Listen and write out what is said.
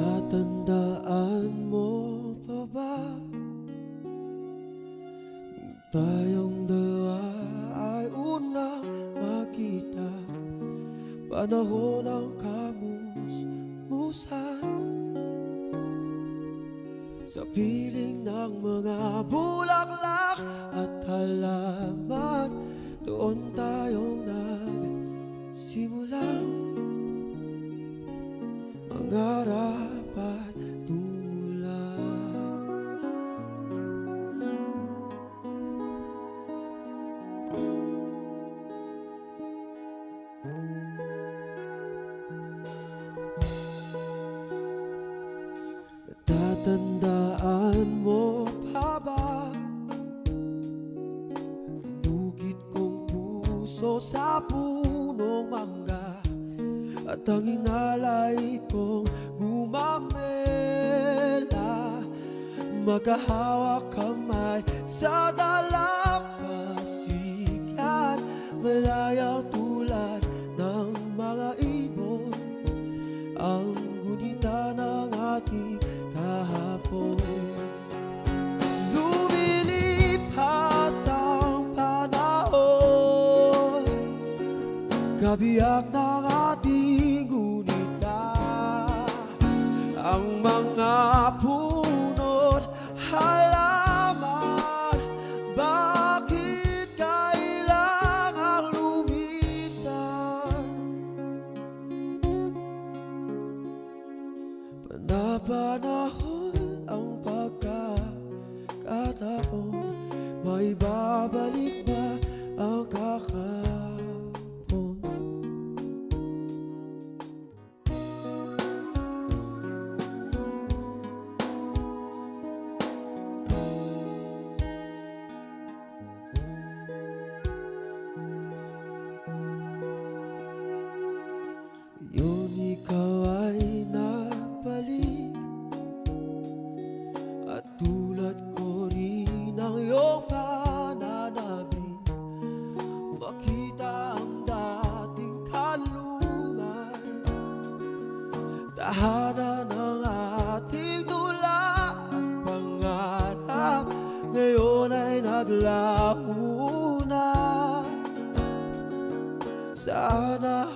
Natatandaan mo pa ba nung tayong dalawa ay unang makita? Panahon ng kamusmusan sa piling ng mga bulaklak at halaman. Doon tayong nagsimulang mangarap at tumulong. Natatandaan mo pa ba inugit kong puso sa punong mangga at ang inalay kong gumamela, magkahawak kamay sa dalampasigan, malayang tulad ng mga ibon ang gunita ng ating kahapon. Lumilipas ang panahon, kabiyak ng ating gunita, ang mga puno't halaman. Bakit kailangang lumisan? Panapanahon ang pagkakataon, may babalik ba ang kakapon? Ngayon ikaw ay nagbalik at tulad ko rin ang iyong pananabik, makita ang dating kalungan, tahanan ng ating tula at pangarap. Ngayon ay naglaho na. Sana